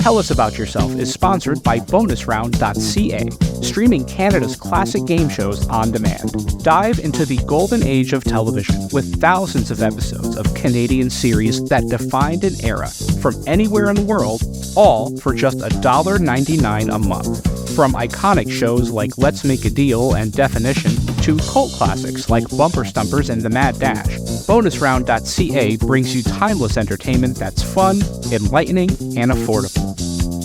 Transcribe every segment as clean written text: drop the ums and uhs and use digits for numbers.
Tell Us About Yourself is sponsored by bonusround.ca, streaming Canada's classic game shows on demand. Dive into the golden age of television with thousands of episodes of Canadian series that defined an era from anywhere in the world, all for just $1.99 a month. From iconic shows like Let's Make a Deal and Definition to cult classics like Bumper Stumpers and The Mad Dash, bonusround.ca brings you timeless entertainment that's fun, enlightening, and affordable.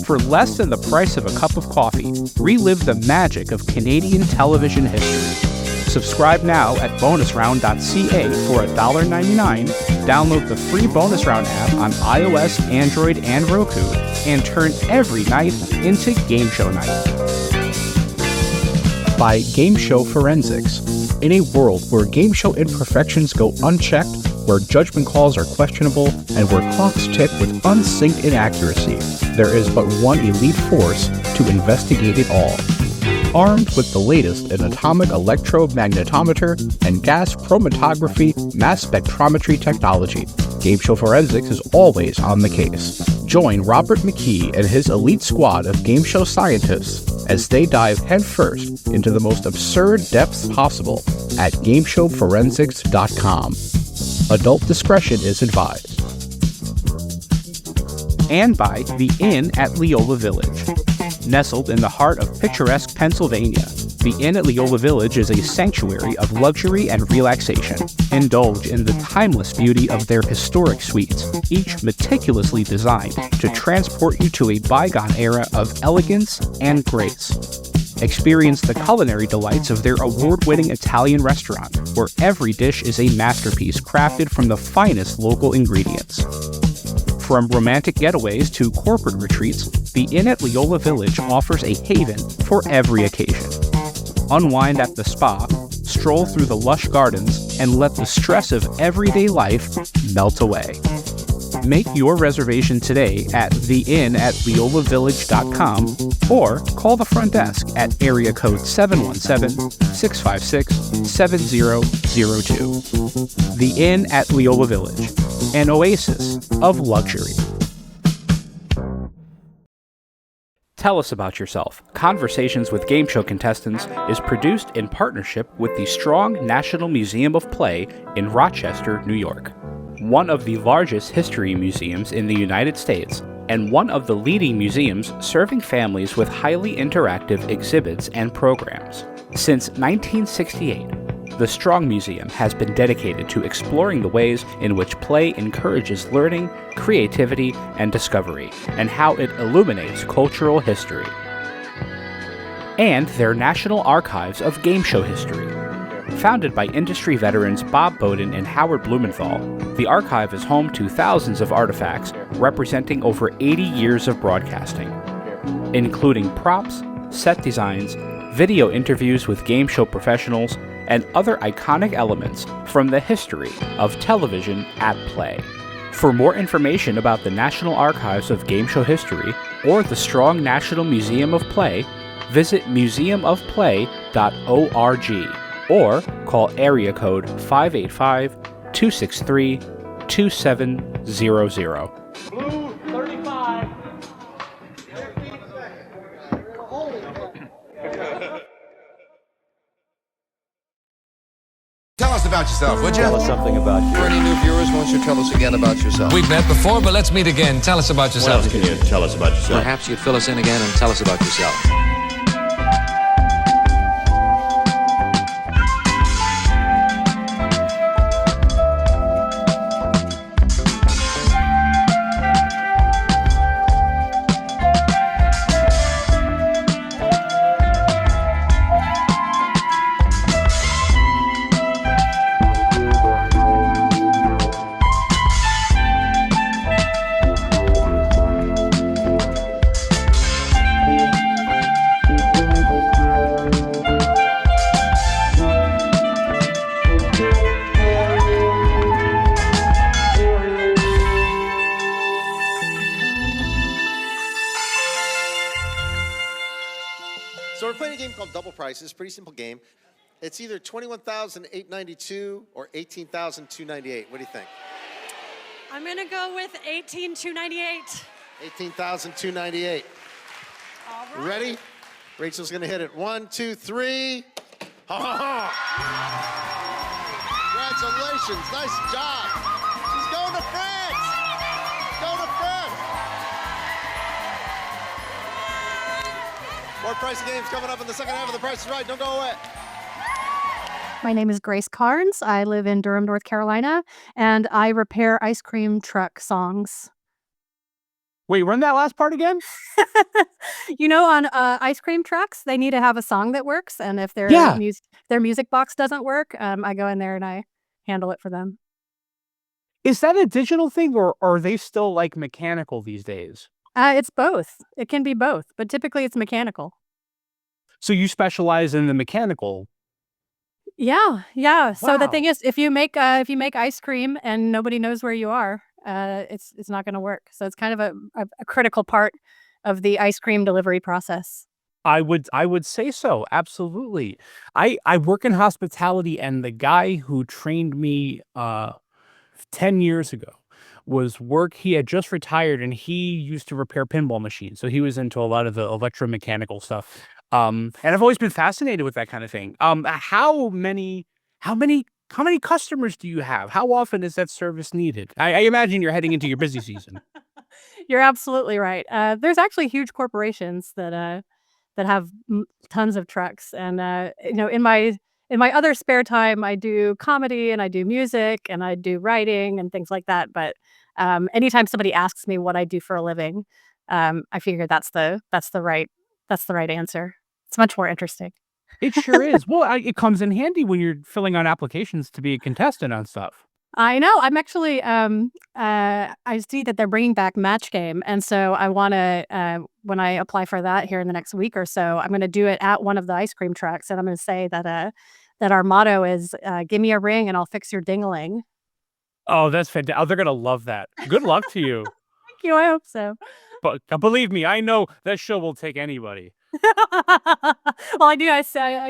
For less than the price of a cup of coffee, relive the magic of Canadian television history. Subscribe now at bonusround.ca for $1.99, download the free Bonus Round app on iOS, Android, and Roku, and turn every night into Game Show Night. By Game Show Forensics. In a world where game show imperfections go unchecked, where judgment calls are questionable, and where clocks tick with unsynced inaccuracy, there is but one elite force to investigate it all. Armed with the latest in atomic electromagnetometer and gas chromatography mass spectrometry technology, Game Show Forensics is always on the case. Join Robert McKee and his elite squad of game show scientists as they dive headfirst into the most absurd depths possible at GameShowForensics.com. Adult discretion is advised. And by The Inn at Leola Village. Nestled in the heart of picturesque Pennsylvania, the Inn at Leola Village is a sanctuary of luxury and relaxation. Indulge in the timeless beauty of their historic suites, each meticulously designed to transport you to a bygone era of elegance and grace. Experience the culinary delights of their award-winning Italian restaurant, where every dish is a masterpiece crafted from the finest local ingredients. From romantic getaways to corporate retreats, the Inn at Leola Village offers a haven for every occasion. Unwind at the spa, stroll through the lush gardens, and let the stress of everyday life melt away. Make your reservation today at theinnatleolavillage.com or call the front desk at area code 717-656-7002. The Inn at Leola Village, an oasis of luxury. Tell Us About Yourself. Conversations with Game Show Contestants is produced in partnership with the Strong National Museum of Play in Rochester, New York, one of the largest history museums in the United States, and one of the leading museums serving families with highly interactive exhibits and programs. Since 1968, the Strong Museum has been dedicated to exploring the ways in which play encourages learning, creativity, and discovery, and how it illuminates cultural history. And their National Archives of Game Show History. Founded by industry veterans Bob Bowden and Howard Blumenthal, the archive is home to thousands of artifacts representing over 80 years of broadcasting, including props, set designs, video interviews with game show professionals, and other iconic elements from the history of television at play. For more information about the National Archives of Game Show History or the Strong National Museum of Play, visit museumofplay.org or call area code 585-263-2700. Blue 35. Tell us about yourself, would you? Tell us something about you. For any new viewers, why don't you tell us again about yourself? We've met before, but let's meet again. Tell us about yourself. What else can you tell us about yourself? Perhaps you'd fill us in again and tell us about yourself. So we're playing a game called Double Prices. Pretty simple game. It's either $21,892 or $18,298. What do you think? I'm going to go with $18,298. $18,298. Ready? Rachel's going to hit it. 1, 2, 3. Ha ha ha! Congratulations. Nice job. She's going to France. Go to France. More Price of Games coming up in the second half of The Price is Right. Don't go away. My name is Grace Carnes. I live in Durham, North Carolina, and I repair ice cream truck songs. Wait, run that last part again? On ice cream trucks, they need to have a song that works, and if their Yeah. their music box doesn't work, I go in there and I handle it for them. Is that a digital thing, or are they still like mechanical these days? It's both. It can be both, but typically it's mechanical. So you specialize in the mechanical. Yeah. So the Wow. thing is, if you make ice cream and nobody knows where you are, it's not going to work. So it's kind of a critical part of the ice cream delivery process. I would say so. Absolutely. I work in hospitality, and the guy who trained me 10 years ago he had just retired, and he used to repair pinball machines. So he was into a lot of the electromechanical stuff. And I've always been fascinated with that kind of thing. How many customers do you have? How often is that service needed? I imagine you're heading into your busy season. You're absolutely right. There's actually huge corporations that have tons of trucks, and in my other spare time, I do comedy and I do music and I do writing and things like that. But anytime somebody asks me what I do for a living, I figure that's the right answer. It's much more interesting. It sure is. Well, it comes in handy when you're filling out applications to be a contestant on stuff. I know. I'm actually, I see that they're bringing back Match Game, and so I want to, when I apply for that here in the next week or so, I'm going to do it at one of the ice cream trucks, and I'm going to say that our motto is, "Give me a ring and I'll fix your ding-a-ling." Oh, that's fantastic. Oh, they're gonna love that. Good luck to you. Thank you. I hope so. But believe me, I know that show will take anybody. Well, I do. I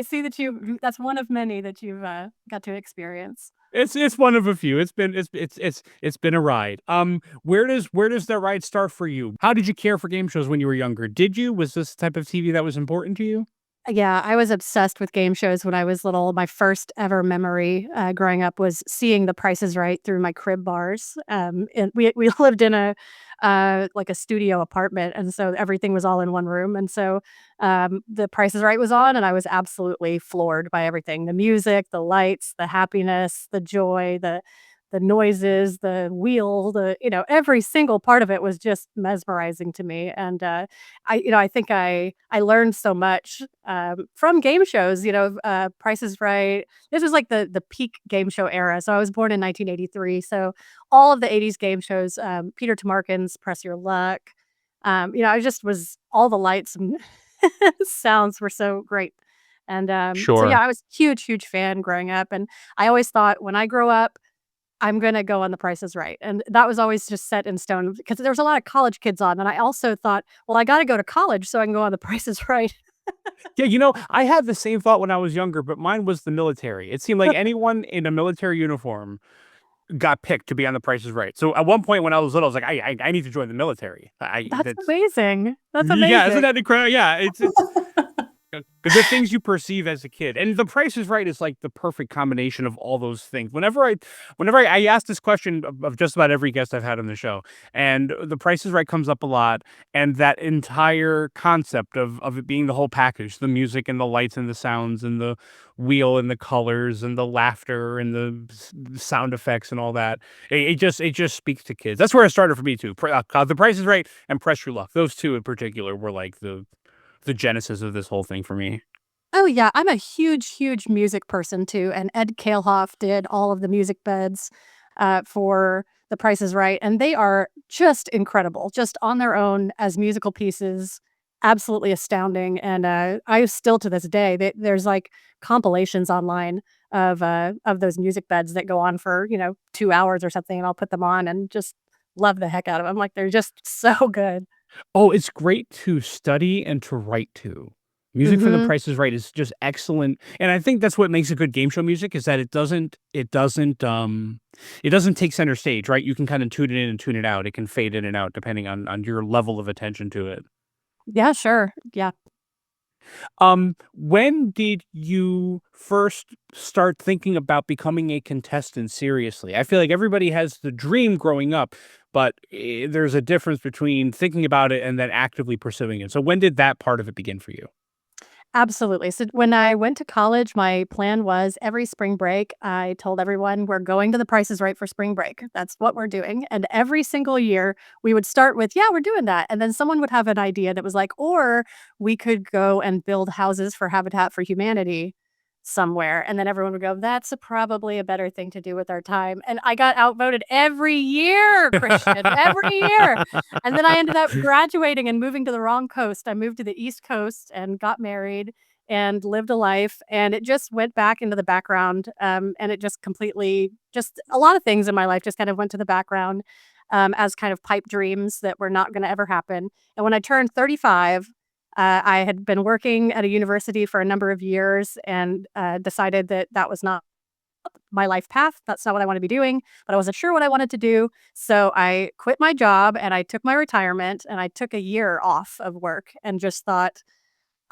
see that that's one of many that you've got to experience. It's one of a few. It's been a ride. Where does that ride start for you? How did you care for game shows when you were younger? Was this the type of TV that was important to you? Yeah, I was obsessed with game shows when I was little. My first ever memory growing up was seeing The Price is Right through my crib bars. And we lived in a like a studio apartment, and so everything was all in one room. And so The Price is Right was on, and I was absolutely floored by everything: the music, the lights, the happiness, the joy, the noises, the wheel, every single part of it was just mesmerizing to me. And I think I learned so much from game shows. Price is Right. This was like the peak game show era. So I was born in 1983. So all of the 80s game shows, Peter Tamarkin's Press Your Luck. I just was all the lights and sounds were so great. And so Sure. yeah, I was a huge fan growing up. And I always thought when I grow up, I'm gonna go on The Price is Right, and that was always just set in stone because there was a lot of college kids on, and I also thought, "Well, I gotta go to college so I can go on The Price is Right." Yeah, I had the same thought when I was younger, but mine was the military. It seemed like anyone in a military uniform got picked to be on The Price is Right. So at one point when I was little, I was like, I need to join the military. That's amazing. That's Yeah, isn't amazing. that incredible? Yeah, it's the things you perceive as a kid, and The Price is Right is like the perfect combination of all those things. Whenever I ask this question of just about every guest I've had on the show, and The Price is Right comes up a lot, and that entire concept of it being the whole package, the music and the lights and the sounds and the wheel and the colors and the laughter and the sound effects and all that, it just speaks to kids. That's where it started for me too. The Price is Right and Press Your Luck, those two in particular were like the genesis of this whole thing for me. Oh, yeah, I'm a huge music person too, and Ed Kalehoff did all of the music beds, for The Price is Right, and they are just incredible, just on their own as musical pieces, absolutely astounding. And I still to this day, there's like compilations online of those music beds that go on for 2 hours or something, and I'll put them on and just love the heck out of them. Like they're just so good. Oh, it's great to study and to write to. Music for The Mhm. Price is Right is just excellent, and I think that's what makes a good game show music is that it doesn't take center stage, right? You can kinda tune it in and tune it out. It can fade in and out depending on your level of attention to it. Yeah, sure. Yeah. When did you first start thinking about becoming a contestant seriously? I feel like everybody has the dream growing up, but there's a difference between thinking about it and then actively pursuing it. So when did that part of it begin for you? Absolutely. So when I went to college, my plan was every spring break, I told everyone we're going to the Price is Right for spring break. That's what we're doing. And every single year we would start with, yeah, we're doing that. And then someone would have an idea that was like, or we could go and build houses for Habitat for Humanity somewhere. And then everyone would go, that's probably a better thing to do with our time. And I got outvoted every year, Christian, every year. And then I ended up graduating and moving to the wrong coast. I moved to the East Coast and got married and lived a life, and it just went back into the background, and it just completely just a lot of things in my life just kind of went to the background, as kind of pipe dreams that were not gonna ever happen, and when I turned 35, I had been working at a university for a number of years and, decided that that was not my life path. That's not what I want to be doing, but I wasn't sure what I wanted to do. So I quit my job and I took my retirement and I took a year off of work and just thought,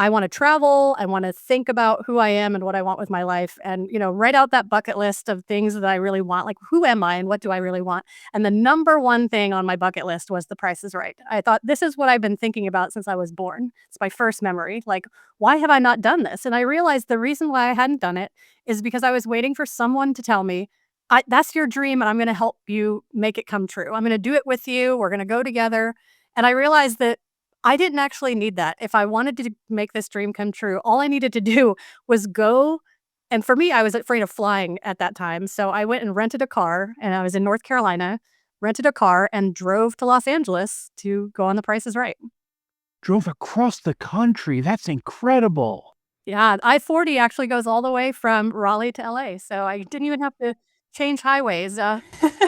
I want to travel. I want to think about who I am and what I want with my life and, write out that bucket list of things that I really want. Like, who am I and what do I really want? And the number one thing on my bucket list was The Price is Right. I thought, this is what I've been thinking about since I was born. It's my first memory. Like, why have I not done this? And I realized the reason why I hadn't done it is because I was waiting for someone to tell me, that's your dream and I'm going to help you make it come true. I'm going to do it with you. We're going to go together. And I realized that I didn't actually need that. If I wanted to make this dream come true, all I needed to do was go and for me, I was afraid of flying at that time, so I went and rented a car, and I was in North Carolina, rented a car, and drove to Los Angeles to go on The Price is Right. Drove across the country. That's incredible. Yeah, I-40 actually goes all the way from Raleigh to LA, so I didn't even have to change highways, How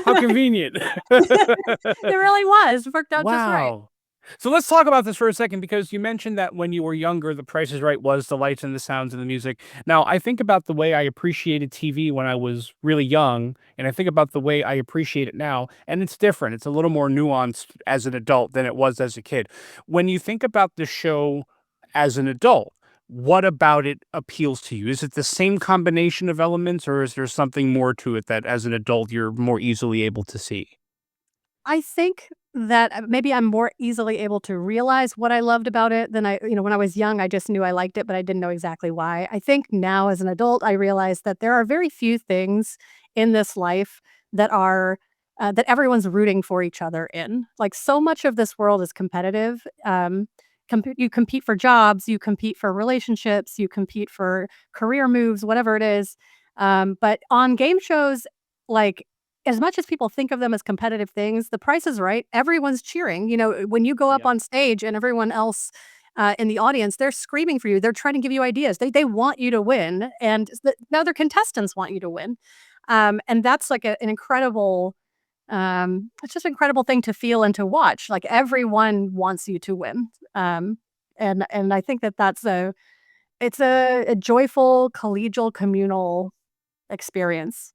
convenient. it really was, worked out just right. Wow. So let's talk about this for a second because you mentioned that when you were younger, The Price is Right was the lights and the sounds and the music. Now, I think about the way I appreciated TV when I was really young, and I think about the way I appreciate it now, and it's different. It's a little more nuanced as an adult than it was as a kid. When you think about the show as an adult, what about it appeals to you? Is it the same combination of elements, or is there something more to it that as an adult you're more easily able to see? I think that, maybe I'm more easily able to realize what I loved about it than when I was young, I just knew I liked it, but I didn't know exactly why. I think now as an adult, I realize that there are very few things in this life that are, that everyone's rooting for each other in. Like, so much of this world is competitive. You compete for jobs, you compete for relationships, you compete for career moves, whatever it is. But on game shows, like, as much as people think of them as competitive things, The Price is Right, everyone's cheering. When you go up Yep. on stage and everyone else, in the audience, they're screaming for you. They're trying to give you ideas. They want you to win, and the other contestants want you to win. And that's like an incredible, it's just an incredible thing to feel and to watch. Like, everyone wants you to win. And I think that it's a joyful, collegial, communal experience.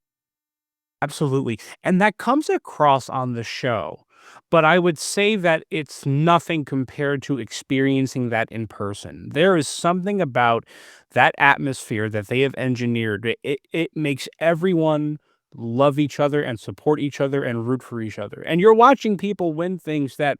Absolutely. And that comes across on the show. But I would say that it's nothing compared to experiencing that in person. There is something about that atmosphere that they have engineered. It makes everyone love each other and support each other and root for each other. And you're watching people win things that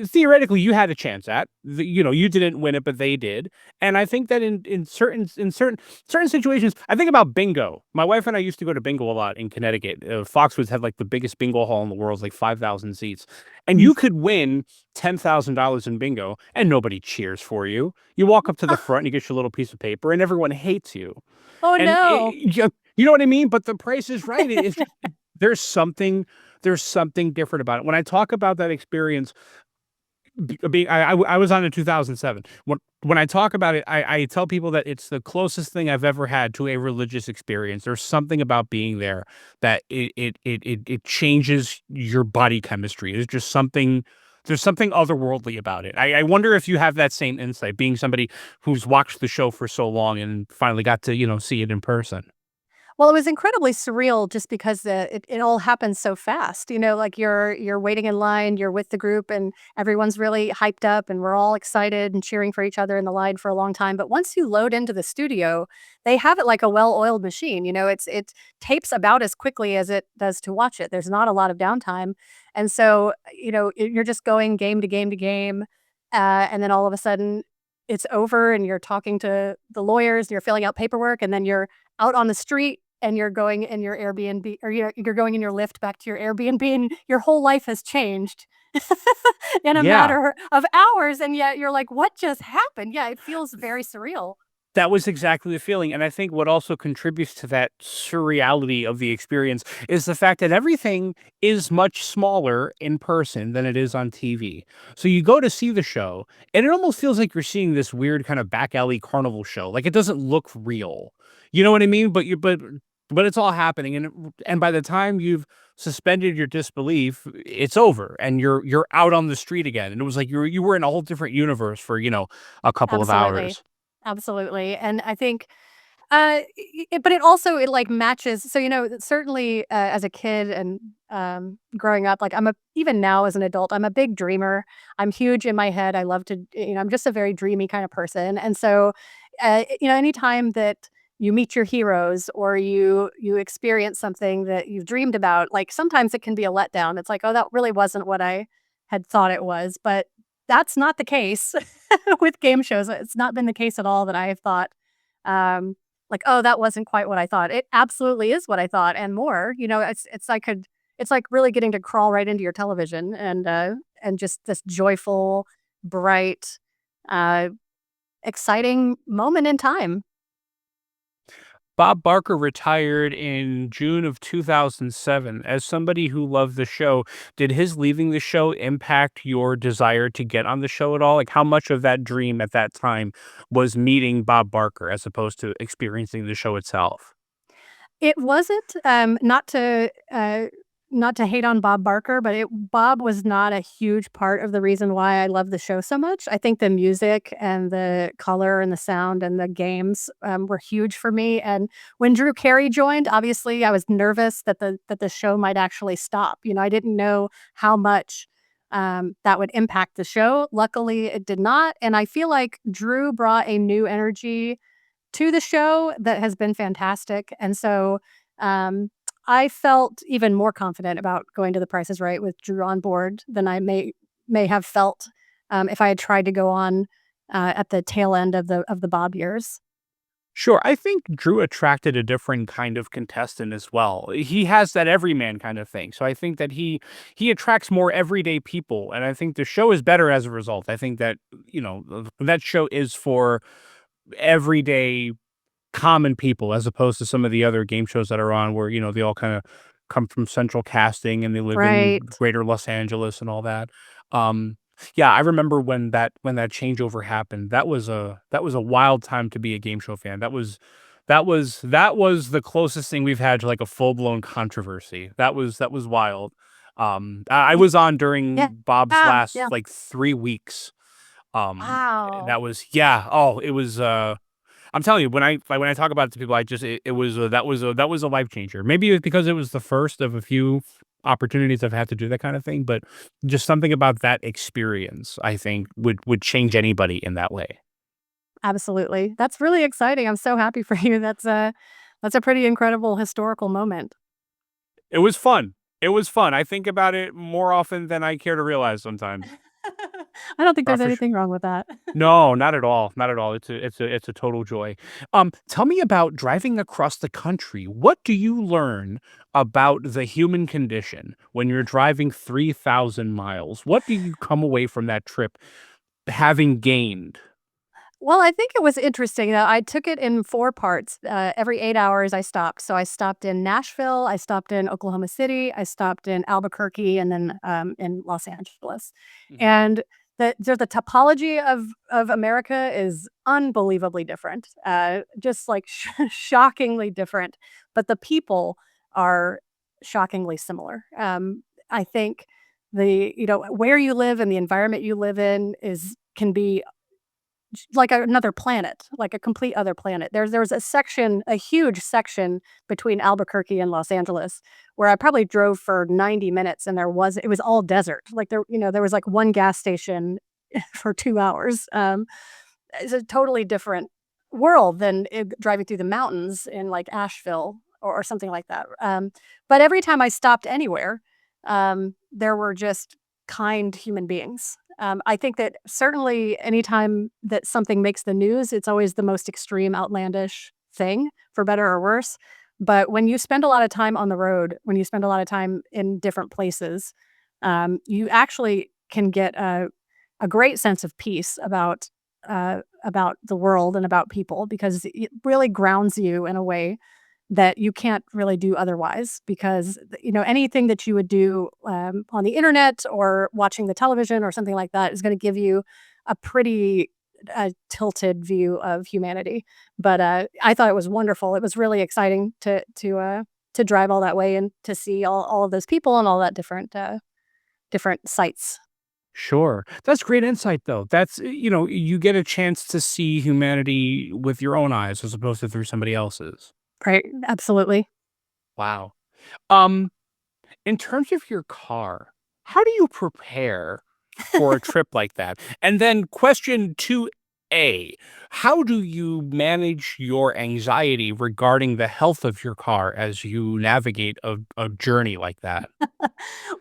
theoretically you had a chance at. You didn't win it, but they did. And I think that in certain situations, I think about bingo. My wife and I used to go to bingo a lot in Connecticut. Foxwoods had like the biggest bingo hall in the world, like 5,000 seats, and you could win $10,000 in bingo, and nobody cheers for you. You walk up to the front, and you get your little piece of paper, and everyone hates you. Oh, And no. you know what I mean? But The Price is Right. It's just, there's something there's something different about it. When I talk about that experience, I was on in 2007. When I talk about it, I tell people that it's the closest thing I've ever had to a religious experience. There's something about being there that it changes your body chemistry. There's just something There's something otherworldly about it. I wonder if you have that same insight, being somebody who's watched the show for so long and finally got to, see it in person. Well, it was incredibly surreal just because it all happens so fast. Like you're waiting in line, you're with the group, and everyone's really hyped up, and we're all excited and cheering for each other in the line for a long time. But once you load into the studio, they have it like a well-oiled machine. It tapes about as quickly as it does to watch it. There's not a lot of downtime, and so you're just going game to game to game, and then all of a sudden it's over, and you're talking to the lawyers, and you're filling out paperwork, and then you're out on the street and you're going in your Airbnb, or you're going in your Lyft back to your Airbnb, and your whole life has changed in a Yeah. matter of hours, and yet you're like, "What just happened?" Yeah, it feels very surreal. That was exactly the feeling, and I think what also contributes to that surreality of the experience is the fact that everything is much smaller in person than it is on TV. So you go to see the show, and it almost feels like you're seeing this weird kind of back alley carnival show. Like, it doesn't look real. You know what I mean? But it's all happening, and by the time you've suspended your disbelief, it's over, and you're out on the street again, and it was like you were in a whole different universe for, a couple of Absolutely. hours. Absolutely, and I think, but it also it, like, matches so, certainly, as a kid and, growing up, like, even now as an adult, I'm a big dreamer. I'm huge in my head. I love to I'm just a very dreamy kind of person, and so, anytime that you meet your heroes or you experience something that you've dreamed about, like, sometimes it can be a letdown. It's like, "Oh, that really wasn't what I had thought it was," but that's not the case with game shows. It's not been the case at all that I have thought, like, "Oh, that wasn't quite what I thought." It absolutely is what I thought and more. It's like really getting to crawl right into your television and just this joyful, bright, uh, exciting moment in time. Bob Barker retired in June of 2007. As somebody who loved the show, did his leaving the show impact your desire to get on the show at all? Like, how much of that dream at that time was meeting Bob Barker as opposed to experiencing the show itself? It wasn't, not to hate on Bob Barker, but Bob was not a huge part of the reason why I love the show so much. I think the music and the color and the sound and the games, were huge for me, and when Drew Carey joined, obviously, I was nervous that the show might actually stop. I didn't know how much, that would impact the show. Luckily, it did not, and I feel like Drew brought a new energy to the show that has been fantastic, and so, um, I felt even more confident about going to The Price is Right with Drew on board than I may have felt, if I had tried to go on, at the tail end of the Bob years. Sure, I think Drew attracted a different kind of contestant as well. He has that everyman kind of thing. So I think that he attracts more everyday people, and I think the show is better as a result. I think that, that show is for everyday common people as opposed to some of the other game shows that are on where, they all kind of come from central casting and they live in Right. greater Los Angeles and all that. Um, yeah, I remember when that changeover happened. That was a wild time to be a game show fan. That was the closest thing we've had to like a full-blown controversy. That was wild. I Y was on during yeah. Bob's last Yeah. like 3 weeks. Wow. That was yeah. Oh, it was I'm telling you, when I talk about it to people, I just it was that was a life changer. Maybe it's because it was the first of a few opportunities I've had to do that kind of thing, but just something about that experience, I think, would change anybody in that way. Absolutely. That's really exciting. I'm so happy for you. That's a pretty incredible historical moment. It was fun. It was fun. I think about it more often than I care to realize sometimes. I don't think there's For sure. anything wrong with that. No, not at all. Not at all. It's a total joy. Tell me about driving across the country. What do you learn about the human condition when you're driving 3,000 miles? What do you come away from that trip having gained? Well, I think it was interesting that I took it in 4 parts. Every 8 hours I stopped. So I stopped in Nashville, I stopped in Oklahoma City, I stopped in Albuquerque, and then, in Los Angeles. Mhm. And the topology of America is unbelievably different, just, like, shockingly different, but the people are shockingly similar. I think where you live and the environment you live in can be like another planet, like a complete other planet. There's a huge section between Albuquerque and Los Angeles where I probably drove for 90 minutes and it was all desert. Like there was like one gas station for 2 hours. It's a totally different world than driving through the mountains in like Asheville or something like that. But every time I stopped anywhere, there were just kind human beings. I think that certainly anytime that something makes the news, it's always the most extreme, outlandish thing, for better or worse. But when you spend a lot of time on the road, when you spend a lot of time in different places, you actually can get a great sense of peace about the world and about people, because it really grounds you in a way that you can't really do otherwise, because anything that you would do on the internet or watching the television or something like that is going to give you a pretty tilted view of humanity. But I thought it was wonderful. It was really exciting to drive all that way and to see all of those people and all that different sights. Sure. That's great insight, though. That's, you get a chance to see humanity with your own eyes as opposed to through somebody else's. Right. Absolutely. Wow. Um, in terms of your car, how do you prepare for a trip like that? And then question 2A, how do you manage your anxiety regarding the health of your car as you navigate a journey like that?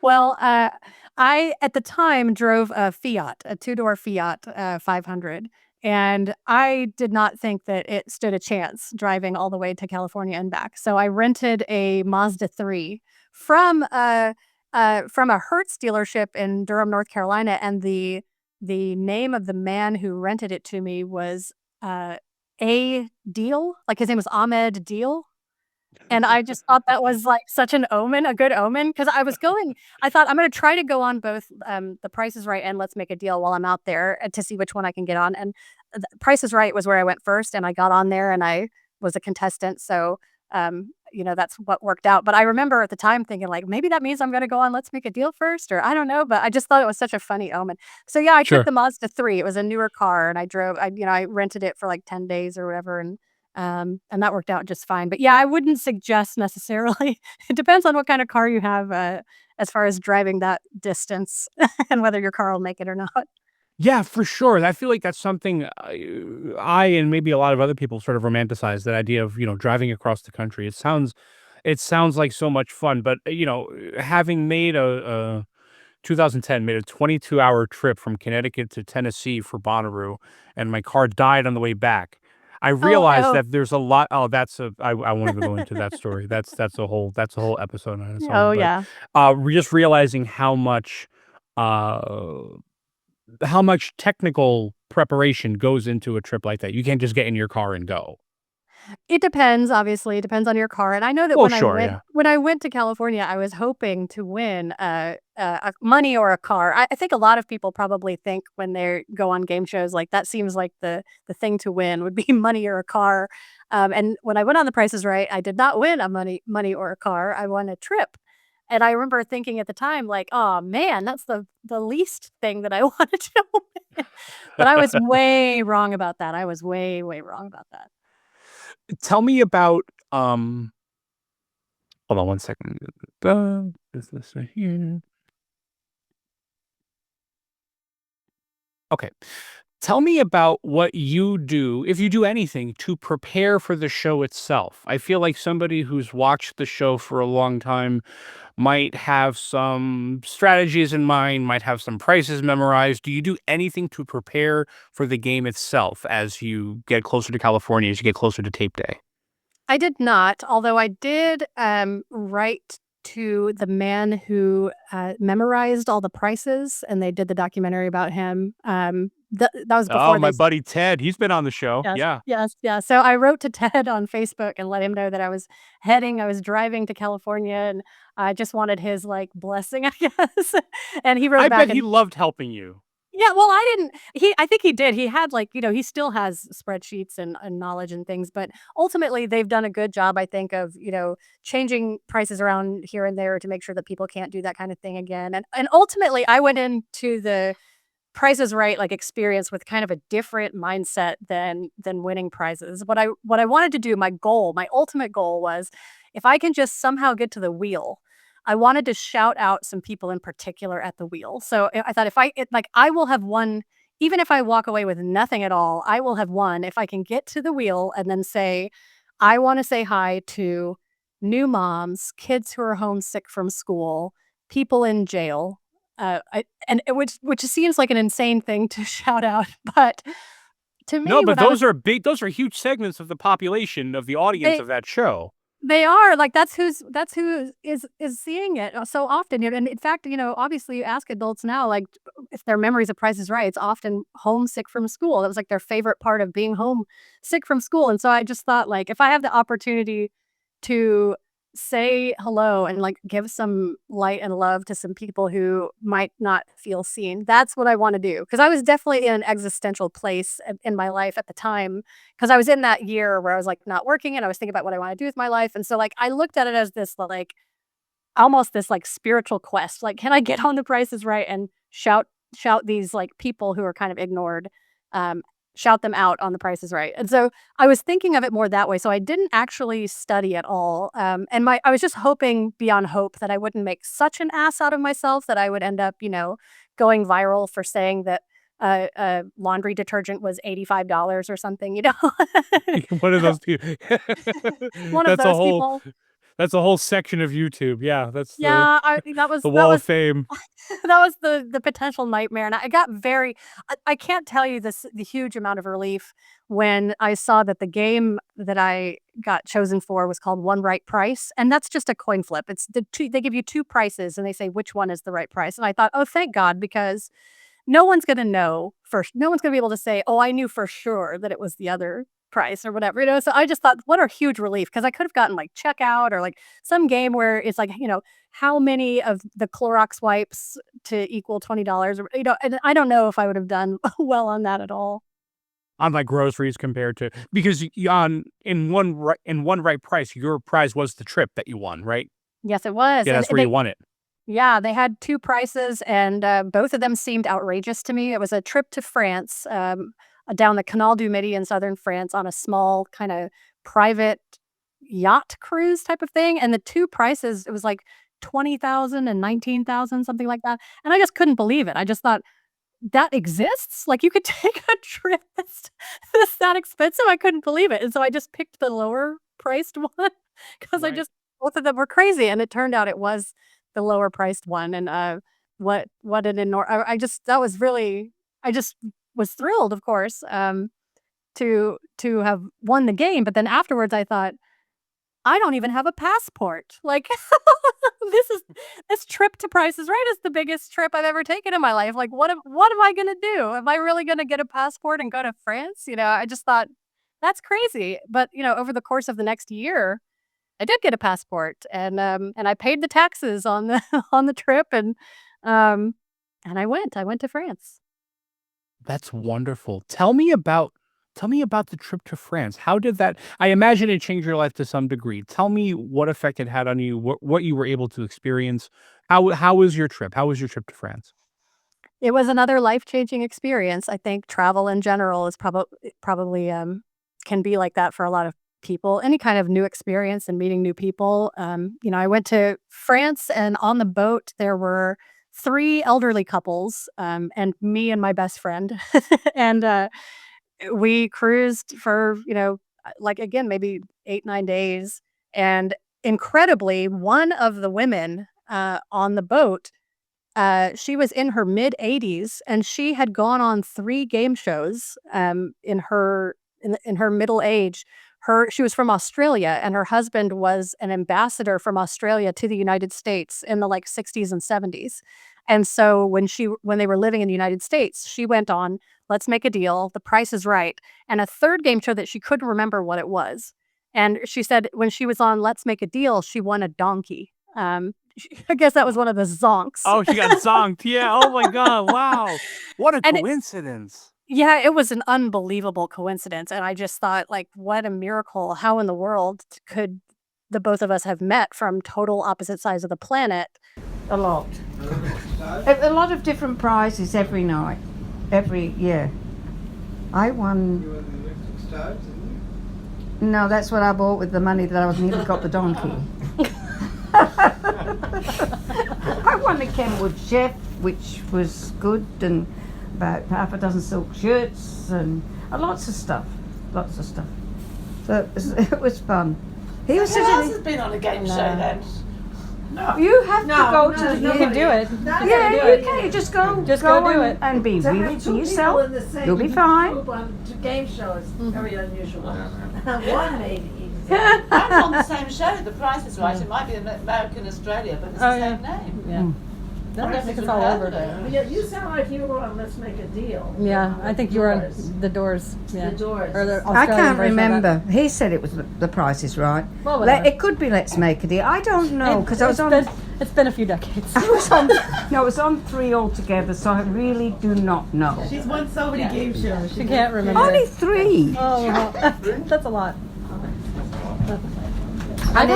Well, I at the time drove a Fiat, a two-door Fiat 500, and I did not think that it stood a chance driving all the way to California and back. So I rented a Mazda 3 from from a Hertz dealership in Durham, North Carolina, and the name of the man who rented it to me was A Deal, like his name was Ahmed Deal. And I just thought that was, like, such an omen, a good omen, because I thought, "I'm gonna try to go on both, The Price is Right and Let's Make a Deal while I'm out there, to see which one I can get on," and The Price is Right was where I went first, and I got on there, and I was a contestant, so, that's what worked out. But I remember at the time thinking, like, "Maybe that means I'm gonna go on Let's Make a Deal first," or I don't know, but I just thought it was such a funny omen. So, yeah, I took Sure. the Mazda 3. It was a newer car, and I rented it for, like, 10 days or whatever, and that worked out just fine. But yeah, I wouldn't suggest necessarily. It depends on what kind of car you have, as far as driving that distance and whether your car will make it or not. Yeah, for sure. I feel like that's something I and maybe a lot of other people sort of romanticize, that idea of, driving across the country. It sounds like so much fun, but having made a 2010 made a 22-hour trip from Connecticut to Tennessee for Bonnaroo, and my car died on the way back. I Oh, realized oh. that there's a lot. Oh, I won't even go into that story. That's a whole episode on its Oh, own. But yeah. just realizing uh how much technical preparation goes into a trip like that. You can't just get in your car and go. It depends, obviously, it depends on your car, and I know that Well, sure, yeah. when I went to California, I was hoping to win, a money or a car. I think a lot of people probably think when they go on game shows, like, that seems like the thing to win would be money or a car, and when I went on The Price is Right, I did not win a money or a car, I won a trip, and I remember thinking at the time, like, "Oh, man, that's the least thing that I wanted to win," but I was way wrong about that. I was way, way wrong about that. Tell me about hold on one second. Is this right here? Okay. Tell me about what you do, if you do anything, to prepare for the show itself. I feel like somebody who's watched the show for a long time might have some strategies in mind, might have some prices memorized. Do you do anything to prepare for the game itself as you get closer to California, as you get closer to tape day? I did not, although I did, write to the man who, memorized all the prices, and they did the documentary about him. That was Oh, before my they. buddy Ted, he's been on the show. Yes, Yeah. yes, yeah. So I wrote to Ted on Facebook and let him know that I was driving to California, and I just wanted his, like, blessing, I guess. And he I wrote back bet he and loved helping you. Yeah, well, I think he did. He had, like, he still has spreadsheets and knowledge and things, but ultimately, they've done a good job, I think, of, changing prices around here and there to make sure that people can't do that kind of thing again, and ultimately, I went into the Price is Right, like, experience with kind of a different mindset than winning prizes. What I wanted to do, my ultimate goal was, if I can just somehow get to the wheel, I wanted to shout out some people in particular at the wheel. So, I thought I will have won even if I walk away with nothing at all, I will have won if I can get to the wheel and then say, "I wanna say hi to new moms, kids who are homesick from school, people in jail." I and it which seems like an insane thing to shout out, but to No, me, but what I was those are huge segments of the population of the audience they of that show. they are, like, that's who is seeing it, so often, and in fact, obviously, you ask adults now, like, if their memories of Price is Right, it's often homesick from school. That was, like, their favorite part of being homesick from school, and so I just thought, like, if I have the opportunity to say hello and, like, give some light and love to some people who might not feel seen, that's what I wanna do. Because I was definitely in an existential place in my life at the time, because I was in that year where I was, like, not working, and I was thinking about what I wanna do with my life, and so, like, I looked at it as this, like, almost this, like, spiritual quest, like, can I get on The Price is Right and shout these, like, people who are kind of ignored, um, shout them out on The Price is Right, and so I was thinking of it more that way, so I didn't actually study at all, and I was just hoping beyond hope that I wouldn't make such an ass out of myself that I would end up, going viral for saying that, laundry detergent was $85 or something. One of those two. One of That's a those whole people. that's a whole section of YouTube. Yeah, that's Yeah, I that was the that Wall of was Fame. that was the potential nightmare, and I got very I can't tell you the huge amount of relief when I saw that the game that I got chosen for was called One Right Price, and that's just a coin flip. It's they give you 2 prices, and they say which one is the right price, and I thought, "Oh, thank God," because no one's gonna know first. No one's gonna be able to say, "Oh, I knew for sure that it was the other price," or whatever. So I just thought, what a huge relief because I could have gotten, like, Checkout or, like, some game where it's like, how many of the Clorox wipes to equal $20 or, and I don't know if I would have done well on that at all. On, like, groceries compared to because y on in one right price, your prize was the trip that you won, right? Yes, it was, Yeah, and that's where you they won it. yeah, they had 2 prices, and, both of them seemed outrageous to me. It was a trip to France, down the Canal du Midi in southern France on a small kinda private yacht cruise type of thing, and the 2 prices, it was like 20,000 and 19,000, something like that, and I just couldn't believe it. I just thought, "That exists? Like, you could take a trip that's that expensive?" I couldn't believe it, and so I just picked the lower priced one because I Right. just both of them were crazy, and it turned out it was the lower priced one, and, what an enor I just that was really I just was thrilled, of course, to have won the game, but then afterwards, I thought, "I don't even have a passport." Like, this is this trip to Price is Right is the biggest trip I've ever taken in my life. Like, what am I gonna do? Am I really gonna get a passport and go to France? I just thought, "That's crazy." But, over the course of the next year, I did get a passport, and I paid the taxes on the on the trip, um, and I went to France. That's wonderful. Tell me about the trip to France. How did that I imagine it changed your life to some degree. Tell me what effect it had on you, what you were able to experience. How was your trip? How was your trip to France? It was another life-changing experience. I think travel in general is probably, can be like that for a lot of people. Any kind of new experience and meeting new people. I went to France, and on the boat, there were 3 elderly couples, and me and my best friend. And, we cruised for, like, again, maybe 8, 9 days, and incredibly, one of the women, on the boat, she was in her mid-80s, and she had gone on 3 game shows, in her middle age. She was from Australia, and her husband was an ambassador from Australia to the United States in the, like, '60s and '70s. And so when they were living in the United States, she went on Let's Make a Deal, The Price is Right, and a 3rd game show that she couldn't remember what it was. And she said when she was on Let's Make a Deal, she won a donkey. I guess that was one of the zonks. Oh, she got zonked. Yeah. Oh my God. Wow. What a And coincidence. yeah, it was an unbelievable coincidence. And I just thought, like, what a miracle. How in the world could the both of us have met from total opposite sides of the planet? A lot. A lot of different prizes every night. Every year. I won. No, that's what I bought with the money that I was nearly got the donkey. I won the Kenwood Chef, which was good, and about half a dozen silk shirts and lots of stuff. So it was fun. He was Who else has been on a game show then? You have to go to the. You can do it. Yeah, you can. You just go. Just go do and, it. and be really to yourself. You'll be fine. Game show is very unusual. One maybe. I'm on the same show. The Price is Right. It might be American Australia, but it's the same name. Yeah. They'll definitely it's all over. Yeah, you sound like you were on Let's Make a Deal. Yeah, I think you were on The Doors. Yeah. The Doors. Or the I Australian can't version of remember. He said it was the Price is Right. Well, whatever. It could be Let's Make a Deal. I don't know because I was on. It's been a few decades. I was on. No, I was on 3 altogether, so I really do not know. She's won so many game shows. She can't remember. Only 3. Oh, well, that's a lot. I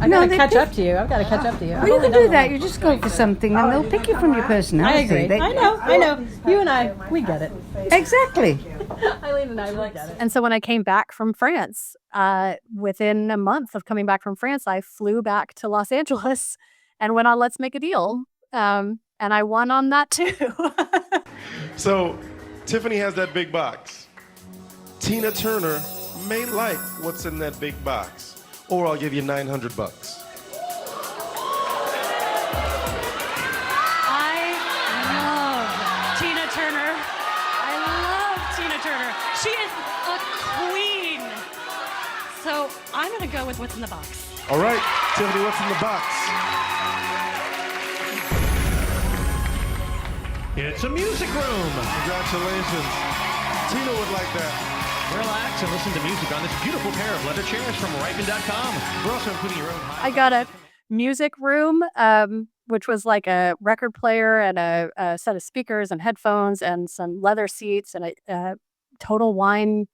gotta catch up to you. I've got to catch up to you. Well, you can do that. You just go for something, and they'll pick you from your I personality. agree. I know. You and I, we get it. Exactly. Eileen and I, we get it. And so when I came back from France, within a month of coming back from France, I flew back to Los Angeles and went on Let's Make a Deal. And I won on that too. So Tiffany has that big box. Tina Turner may like what's in that big box, or I'll give you $900. I love Tina Turner. I love Tina Turner. She is a queen. So I'm going to go with what's in the box. All right, Tiffany, what's in the box? It's a music room. Congratulations. Tina would like that. Relax and listen to music on this beautiful pair of leather chairs from Ripen.com. We're also including your own. I got a music room, which was like a record player and a set of speakers and headphones and some leather seats and a Total Wine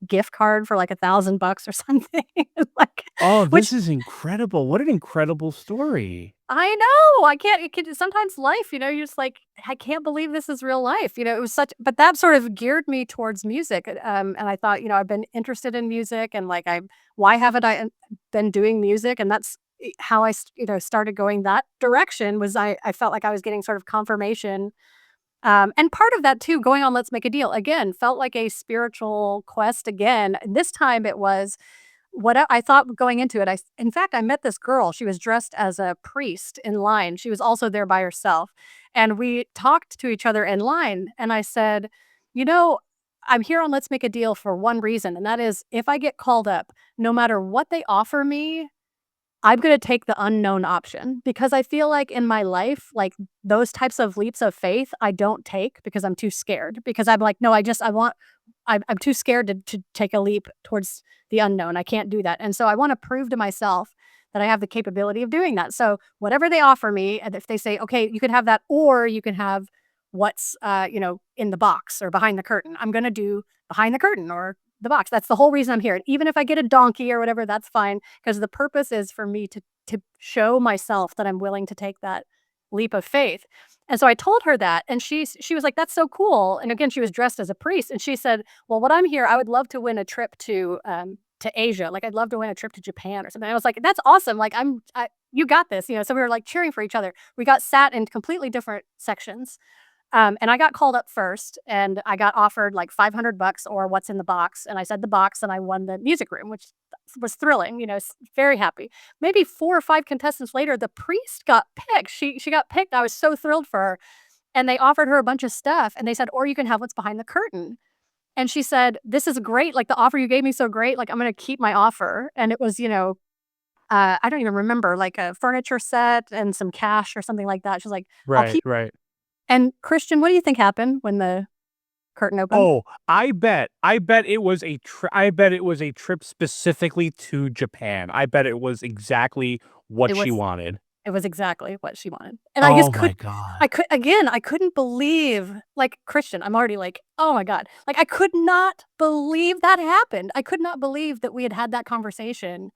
gift card for like $1,000 or something. This is incredible. What an incredible story. I know. I can't. Sometimes life, you're just like, I can't believe this is real life. It was but that sort of geared me towards music. And I thought, I've been interested in music and like, why haven't I been doing music? And that's how I, started going that direction was I felt like I was getting sort of confirmation. And part of that too, going on Let's Make a Deal again, felt like a spiritual quest again. This time it was what I thought going into it. In fact, I met this girl. She was dressed as a priest in line. She was also there by herself. And we talked to each other in line. And I said, I'm here on Let's Make a Deal for one reason. And that is if I get called up, no matter what they offer me, I'm going to take the unknown option because I feel like in my life, like those types of leaps of faith, I don't take because I'm too scared because I'm like, no, I'm too scared to take a leap towards the unknown. I can't do that. And so I want to prove to myself that I have the capability of doing that. So whatever they offer me, and if they say, okay, you can have that, or you can have what's, in the box or behind the curtain, I'm going to do behind the curtain or the box. That's the whole reason I'm here. And even if I get a donkey or whatever, that's fine. Because the purpose is for me to show myself that I'm willing to take that leap of faith. And so I told her that, and she was like, that's so cool. And again, she was dressed as a priest. And she said, well, what I'm here, I would love to win a trip to Asia. Like, I'd love to win a trip to Japan or something. I was like, that's awesome. Like, you got this, So we were like cheering for each other. We got sat in completely different sections. And I got called up first and I got offered like $500 or what's in the box. And I said the box and I won the music room, which was thrilling, very happy. Maybe 4 or 5 contestants later, the priest got picked. She got picked. I was so thrilled for her. And they offered her a bunch of stuff and they said, or you can have what's behind the curtain. And she said, this is great. Like the offer you gave me so great. Like I'm going to keep my offer. And it was, I don't even remember, like a furniture set and some cash or something like that. She's like, right. And Christian, what do you think happened when the curtain open? Oh, I bet it was I bet it was a trip specifically to Japan. I bet it was exactly what It she was wanted. it was exactly what she wanted. And I Oh just my god. I couldn't believe, like, Christian, I'm already like, "Oh my god." Like, I could not believe that happened. I could not believe that we had had that conversation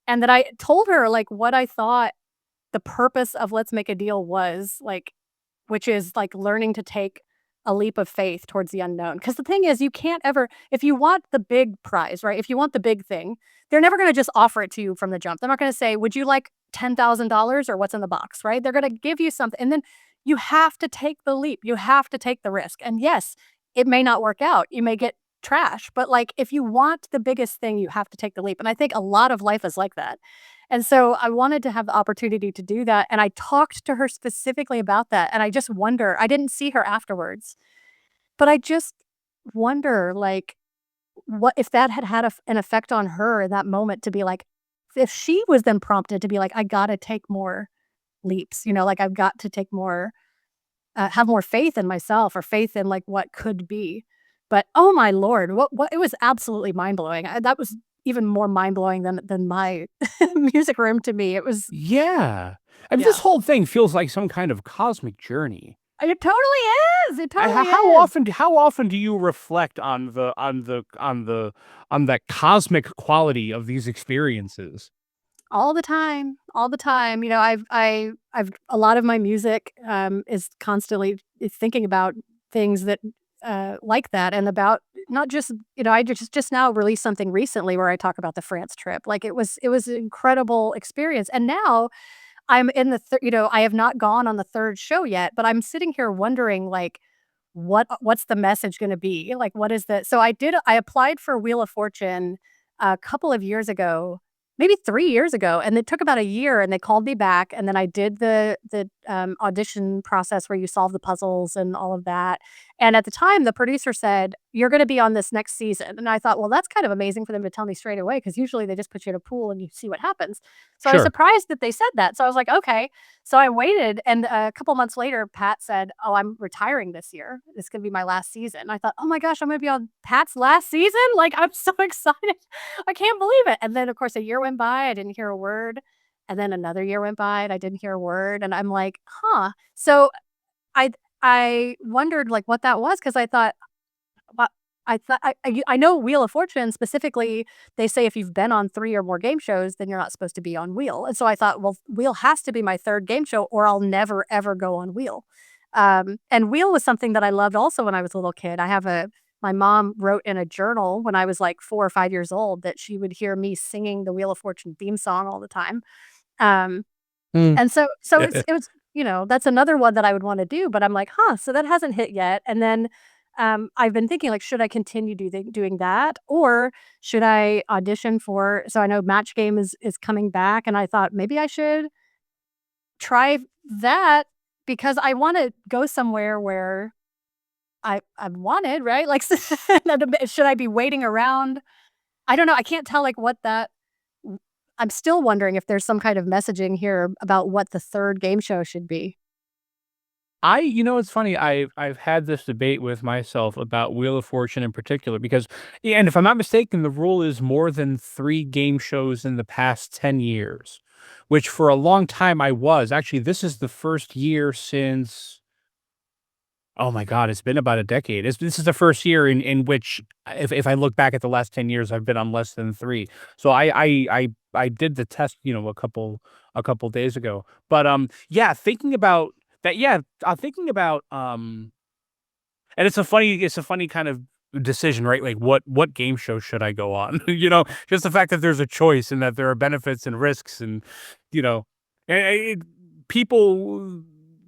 and that I told her, like, what I thought the purpose of Let's Make a Deal was, like, which is, like, learning to take a leap of faith towards the unknown. Because the thing is, you can't ever if you want the big prize, right? If you want the big thing, they're never gonna just offer it to you from the jump. They're not gonna say, "Would you like $10,000 or what's in the box?" Right? They're gonna give you something, and then you have to take the leap. You have to take the risk. And yes, it may not work out. You may get trash, but, like, if you want the biggest thing, you have to take the leap. And I think a lot of life is like that. And so I wanted to have the opportunity to do that, and I talked to her specifically about that, and I just wonder I didn't see her afterwards, but I just wonder, like, what if that had had an effect on her in that moment to be like if she was then prompted to be like, "I gotta take more leaps," like, "I've got to take more have more faith in myself or faith in, like, what could be." But, oh my lord, what it was absolutely mind-blowing. That was even more mind-blowing than my music room to me. It was Yeah. I mean, yeah. this whole thing feels like some kind of cosmic journey. It totally is, it totally is. How often do you reflect on that cosmic quality of these experiences? All the time. I've a lot of my music, is constantly thinking about things that, like that and about not just I just now released something recently where I talk about the France trip. Like, it was an incredible experience, and now I'm in the I have not gone on the 3rd show yet, but I'm sitting here wondering, like, what's the message gonna be? Like, what is the so I applied for Wheel of Fortune a couple of years ago, maybe 3 years ago, and it took about a year, and they called me back, and then I did the audition process where you solve the puzzles and all of that, and at the time, the producer said, "You're gonna be on this next season," and I thought, "Well, that's kind of amazing for them to tell me straight away because usually they just put you in a pool and you see what happens." So I was Sure. surprised that they said that, so I was like, "Okay." So I waited, and a couple months later, Pat said, "Oh, I'm retiring this year. It's gonna be my last season." I thought, "Oh my gosh, I'm gonna be on Pat's last season?" Like, I'm so excited. I can't believe it. And then, of course, a year went by, I didn't hear a word. And then another year went by, and I didn't hear a word. And I'm like, "Huh." So I I wondered, like, what that was because I thought, well, I know Wheel of Fortune specifically, they say if you've been on 3 or more game shows, then you're not supposed to be on Wheel, and so I thought, well, Wheel has to be my 3rd game show or I'll never, ever go on Wheel. And Wheel was something that I loved also when I was a little kid. My mom wrote in a journal when I was, like, 4 or 5 years old that she would hear me singing the Wheel of Fortune theme song all the time. Um, Mm. and so it was that's another one that I would wanna do, but I'm like, "Huh, so that hasn't hit yet." And then, I've been thinking, like, should I continue doing that, or should I audition for so I know Match Game is coming back, and I thought maybe I should try that because I wanna go somewhere where I'm wanted, right? Like, should I be waiting around? I don't know, I can't tell, like, what that w I'm still wondering if there's some kind of messaging here about what the 3rd game show should be. It's funny, I've had this debate with myself about Wheel of Fortune in particular because yeah, and if I'm not mistaken, the rule is more than 3 game shows in the past 10 years, which for a long time I was. Actually, this is the first year since oh my god, it's been about a decade. This is the first year in which if I look back at the last 10 years, I've been on less than 3. So I did the test, a couple days ago. But, yeah, thinking about that yeah, thinking about, and it's a funny kind of decision, right? Like, what game show should I go on? Just the fact that there's a choice and that there are benefits and risks and, you know, people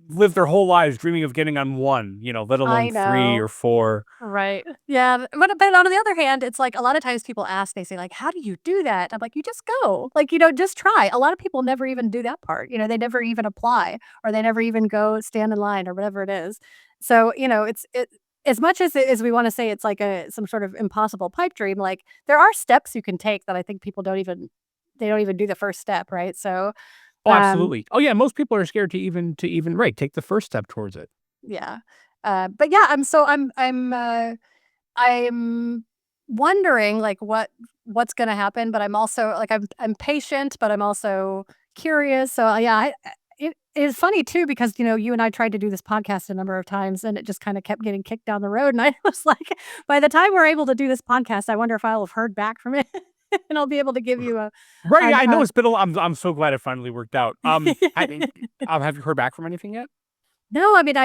live their whole lives dreaming of getting on one, let I alone 3 know. or 4. Right. Yeah, but on the other hand, it's like a lot of times people ask, they say like, "How do you do that?" I'm like, "You just go." Like, just try. A lot of people never even do that part. They never even apply or they never even go stand in line or whatever it is. So, it's as much as we wanna say it's like some sort of impossible pipe dream, like, there are steps you can take that I think people don't even do the first step, right? So, Oh, um absolutely. Oh, yeah, most people are scared to even right, take the first step towards it. yeah. But yeah, I'm wondering like what's going to happen, but I'm also like I'm patient, but I'm also curious. So yeah, it is funny too because you and I tried to do this podcast a number of times, and it just kind of kept getting kicked down the road. And I was like, by the time we're able to do this podcast, I wonder if I'll have heard back from it, and I'll be able to give you a Right. an, I know it's been I'm so glad it finally worked out. Have you heard back from anything yet? No, I mean,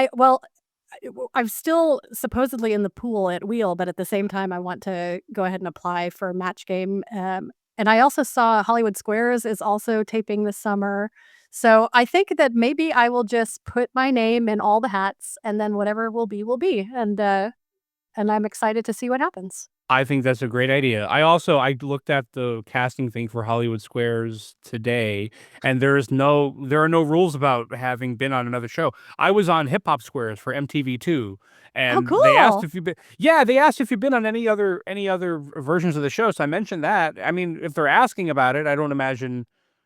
I'm still supposedly in the pool at Wheel, but at the same time, I want to go ahead and apply for Match Game. And I also saw Hollywood Squares is also taping this summer. So I think that maybe I will just put my name in all the hats, and then whatever will be, will be. And I'm excited to see what happens. I think that's a great idea. I looked at the casting thing for Hollywood Squares today, and there are no rules about having been on another show. I was on Hip Hop Squares for MTV2, Oh, and they asked cool. if you've been on any other versions of the show. So I mentioned that. I mean, if they're asking about it, I don't imagine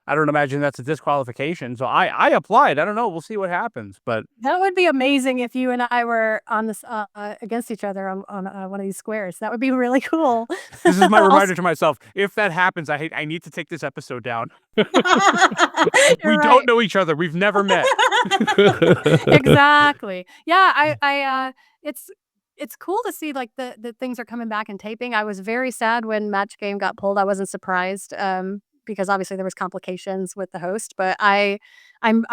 that's a disqualification. So I applied. I don't know. We'll see what happens. But That would be amazing if you and I were on this against each other on one of these squares. That would be really cool. this is my Also, reminder to myself. If that happens, I need to take this episode down. you're We right. don't know each other. We've never met. Exactly. Yeah, it's cool to see like the things are coming back and taping. I was very sad when Match Game got pulled. I wasn't surprised because obviously there was complications with the host, but I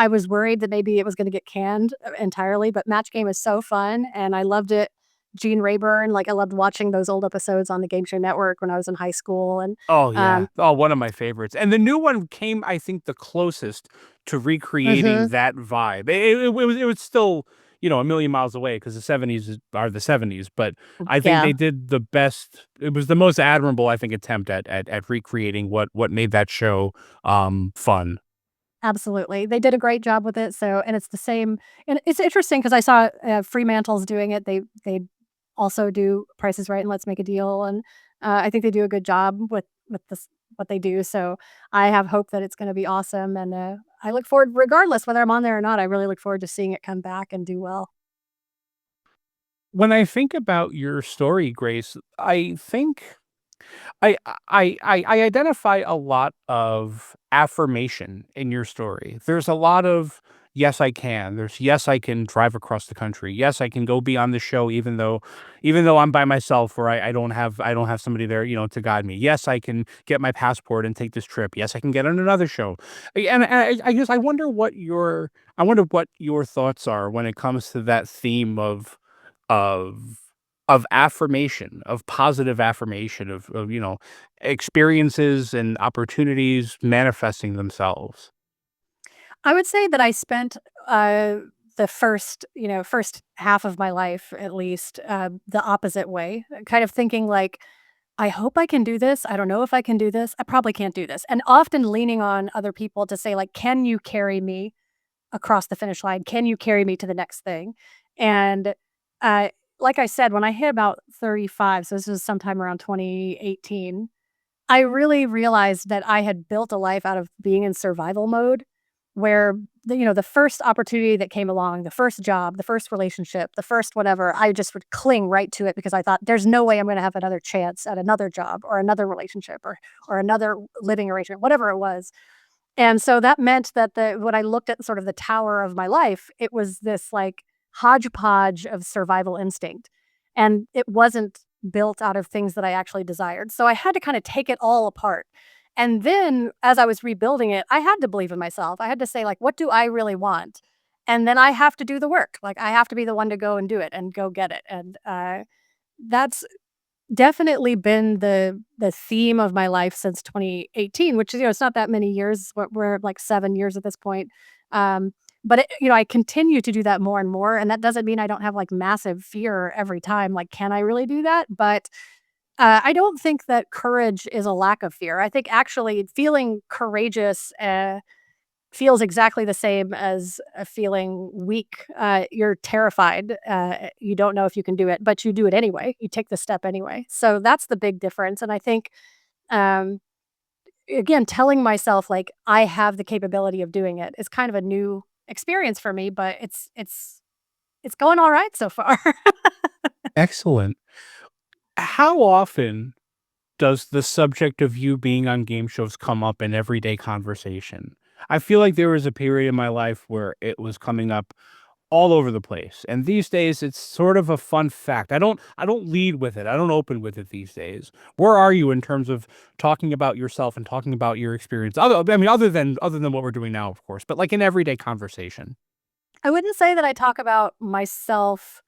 was worried that maybe it was going to get canned entirely, but Match Game is so fun and I loved it. Gene Rayburn, like I loved watching those old episodes on the Game Show Network when I was in high school and Oh, yeah. um Oh, one of my favorites. And the new one came, I think, the closest to recreating mhm. that vibe. It was still, a million miles away because the 70s are the 70s, but I think they Yeah. did the best. It was the most admirable, I think, attempt at recreating what made that show fun. Absolutely. They did a great job with it, so and it's the same and it's interesting because I saw, Fremantle's doing it. They also do Price is Right and Let's Make a Deal, and, I think they do a good job with this what they do, so I have hope that it's gonna be awesome, and, I look forward regardless whether I'm on there or not, I really look forward to seeing it come back and do well. When I think about your story, Grace, I think I identify a lot of affirmation in your story. There's a lot of yes, I can. There's yes, I can drive across the country. Yes, I can go be on the show, even though I'm by myself or I don't have somebody there, to guide me. Yes, I can get my passport and take this trip. Yes, I can get on another show. And I guess I wonder what your thoughts are when it comes to that theme of affirmation, of positive affirmation, of experiences and opportunities manifesting themselves. I would say that I spent, the first half of my life at least, the opposite way, kind of thinking like, "I hope I can do this. I don't know if I can do this. I probably can't do this." And often leaning on other people to say like, "Can you carry me across the finish line? Can you carry me to the next thing?" And, uh, like I said, when I hit about 35, so this was sometime around 2018, I really realized that I had built a life out of being in survival mode where the first opportunity that came along, the first job, the first relationship, the first whatever, I just would cling right to it because I thought there's no way I'm going to have another chance at another job or another relationship or another living arrangement, whatever it was. And so that meant that when I looked at sort of the tower of my life, it was this like hodgepodge of survival instinct. And it wasn't built out of things that I actually desired. So I had to kind of take it all apart. And then as I was rebuilding it, I had to believe in myself. I had to say, like, what do I really want? And then I have to do the work. Like I have to be the one to go and do it and go get it. And that's definitely been the theme of my life since 2018, which is, it's not that many years. We're like 7 years at this point. But I continue to do that more and more, and that doesn't mean I don't have like massive fear every time. Like, can I really do that? But I don't think that courage is a lack of fear. I think actually feeling courageous feels exactly the same as feeling weak. You're terrified. You don't know if you can do it, but you do it anyway. You take the step anyway. So that's the big difference. And I think, um, again, telling myself like I have the capability of doing it is kind of a new experience for me, but it's it's going all right so far. Excellent. How often does the subject of you being on game shows come up in everyday conversation? I feel like there was a period in my life where it was coming up all over the place. And these days it's sort of a fun fact. I don't lead with it. I don't open with it these days. Where are you in terms of talking about yourself and talking about your experience? Other than what we're doing now, of course, but like in everyday conversation. I wouldn't say that I talk about myself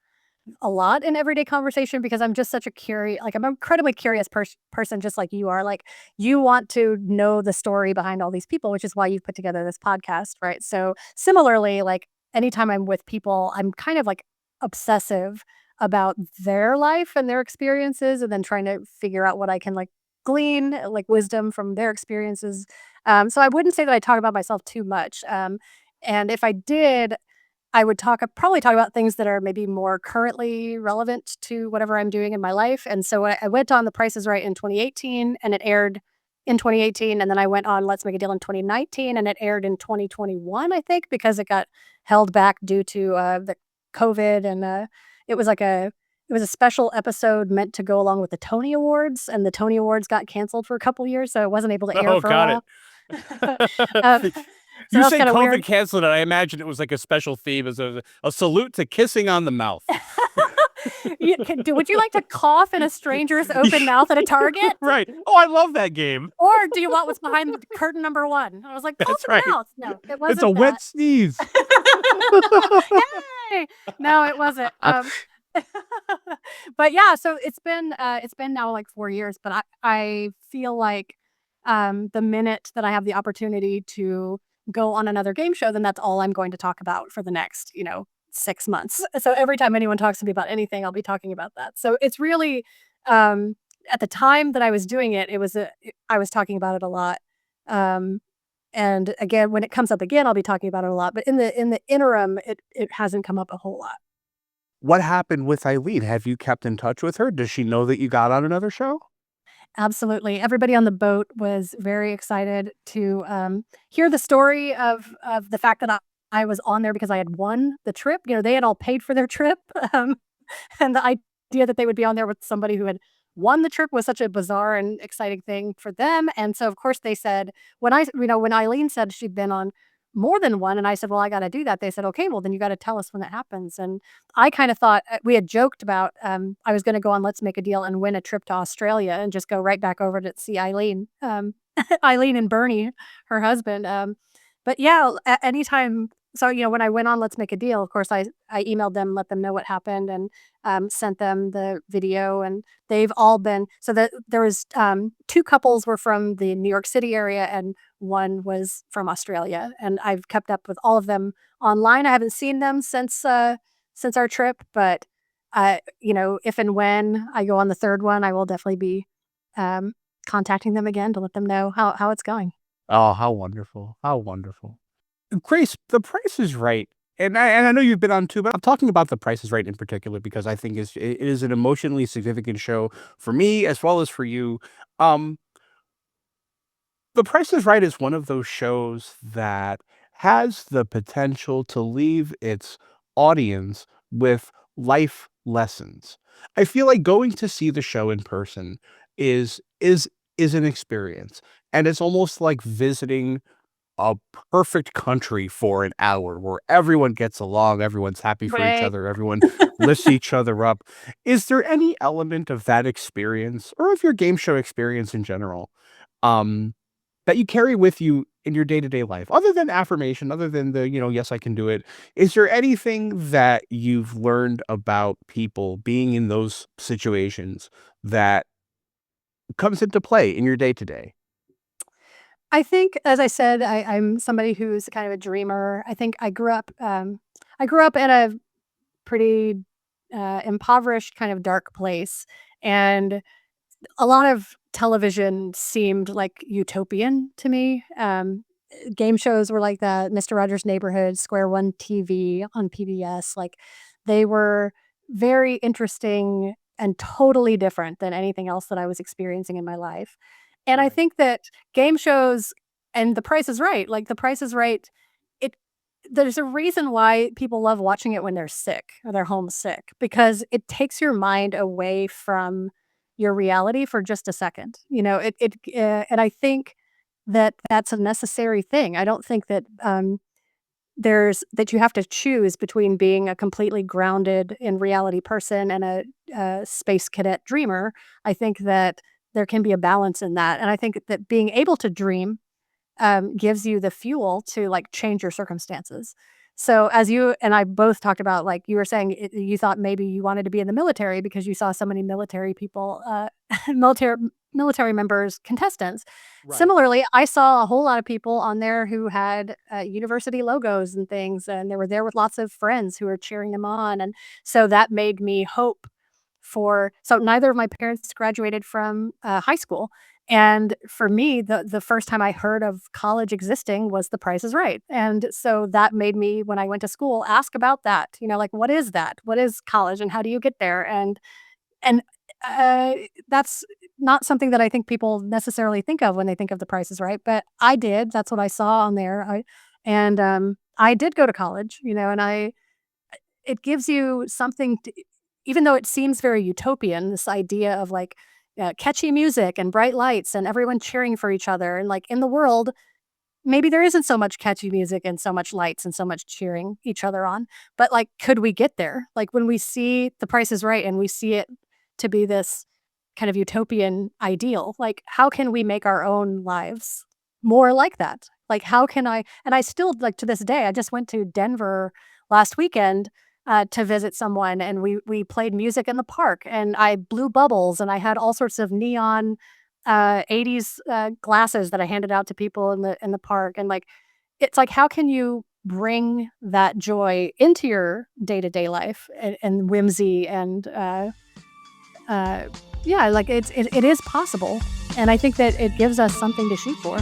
a lot in everyday conversation because I'm just such a I'm an incredibly curious person, just like you are. Like, you want to know the story behind all these people, which is why you've put together this podcast, right? So similarly, like anytime I'm with people, I'm kind of like obsessive about their life and their experiences, and then trying to figure out what I can like glean like wisdom from their experiences. So I wouldn't say that I talk about myself too much. And if I did, I would probably talk about things that are maybe more currently relevant to whatever I'm doing in my life. And so I went on The Price is Right in 2018, and it aired in 2018. And then I went on Let's Make a Deal in 2019, and it aired in 2021, I think, because it got held back due to the COVID. And it was a special episode meant to go along with the Tony Awards, and the Tony Awards got canceled for a couple years, so it wasn't able to air for a while. So You that's say kinda COVID weird. canceled it. I imagine it was like a special theme as a salute to kissing on the mouth. Would you like to cough in a stranger's open mouth at a Target? Right. Oh, I love that game. Or do you want what's behind curtain number 1? I was like, cough That's in right. the mouth. No, it wasn't It's a that. wet sneeze. Yay! No, it wasn't. But yeah, so it's been now like 4 years, but I feel like the minute that I have the opportunity to go on another game show, then that's all I'm going to talk about for the next, 6 months. So every time anyone talks to me about anything, I'll be talking about that. So it's really, at the time that I was doing it, I was talking about it a lot. And again, when it comes up again, I'll be talking about it a lot. But in the interim, it hasn't come up a whole lot. What happened with Eileen? Have you kept in touch with her? Does she know that you got on another show? Absolutely. Everybody on the boat was very excited to hear the story of the fact that I was on there because I had won the trip. They had all paid for their trip. And the idea that they would be on there with somebody who had won the trip was such a bizarre and exciting thing for them. And so, of course, they said, when Eileen said she'd been on more than one, and I said, well, I got to do that. They said, okay, well, then you got to tell us when that happens. And I kind of thought we had joked about I was going to go on Let's Make a Deal and win a trip to Australia and just go right back over to see Eileen, Eileen and Bernie, her husband. But yeah, anytime. So, when I went on Let's Make a Deal, of course, I emailed them, let them know what happened, and sent them the video. And they've all been, so that there was 2 couples were from the New York City area, and one was from Australia. And I've kept up with all of them online. I haven't seen them since our trip, but if and when I go on the 3rd one, I will definitely be contacting them again to let them know how it's going. Oh, how wonderful. How wonderful. Grace, The Price is Right. And I know you've been on too, but I'm talking about The Price is Right in particular because I think it is an emotionally significant show for me as well as for you. Um, The Price is Right is one of those shows that has the potential to leave its audience with life lessons. I feel like going to see the show in person is an experience, and it's almost like visiting a perfect country for an hour where everyone gets along, everyone's happy for each Right. other, everyone lifts each other up. Is there any element of that experience or of your game show experience in general, um, that you carry with you in your day-to-day life? Other than affirmation, other than the, yes, I can do it. Is there anything that you've learned about people being in those situations that comes into play in your day-to-day? I think, as I said, I'm somebody who's kind of a dreamer. I think I grew up in a pretty impoverished, kind of dark place, and a lot of television seemed like utopian to me. Game shows were like that. Mr. Rogers' Neighborhood, Square One TV on PBS, like they were very interesting and totally different than anything else that I was experiencing in my life. And I Right. think that game shows and The Price is Right, like The Price is Right, it there's a reason why people love watching it when they're sick or they're homesick, because it takes your mind away from your reality for just a second. And I think that that's a necessary thing. I don't think that that you have to choose between being a completely grounded in reality person and a space cadet dreamer. I think that there can be a balance in that, and I think that being able to dream gives you the fuel to like change your circumstances. So as you and I both talked about, like you were saying, you thought maybe you wanted to be in the military because you saw so many military people, military members, contestants. Right. Similarly, I saw a whole lot of people on there who had university logos and things, and they were there with lots of friends who were cheering them on, and so that made me hope for. So neither of my parents graduated from high school. And for me, the first time I heard of college existing was The Price is Right. And so that made me, when I went to school, ask about that. Like, what is that? What is college and how do you get there? And that's not something that I think people necessarily think of when they think of The Price is Right, but I did. That's what I saw on there. I did go to college, and it gives you something to, even though it seems very utopian, this idea of like catchy music and bright lights and everyone cheering for each other. And like in the world, maybe there isn't so much catchy music and so much lights and so much cheering each other on. But like, could we get there? Like when we see The Price is Right and we see it to be this kind of utopian ideal, like how can we make our own lives more like that? Like how can I still, like to this day, I just went to Denver last weekend to visit someone, and we played music in the park, and I blew bubbles, and I had all sorts of neon 80s glasses that I handed out to people in the park. And like, it's like, how can you bring that joy into your day-to-day life and whimsy and yeah, like it is possible, and I think that it gives us something to shoot for.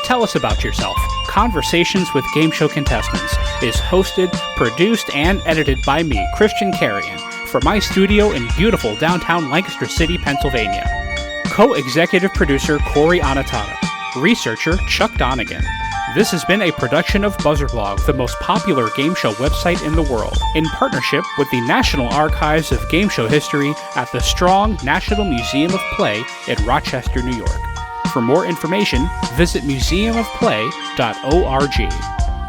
Tell Us About Yourself, Conversations with Game Show Contestants, is hosted, produced, and edited by me, Christian Carrion, from my studio in beautiful downtown Lancaster City, Pennsylvania. Co-executive producer Cory Anotado. Researcher Chuck Donegan. This has been a production of BuzzerBlog, the most popular game show website in the world, in partnership with the National Archives of Game Show History at the Strong National Museum of Play in Rochester, New York. For more information, visit museumofplay.org.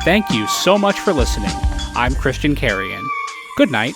Thank you so much for listening. I'm Christian Carrion. Good night.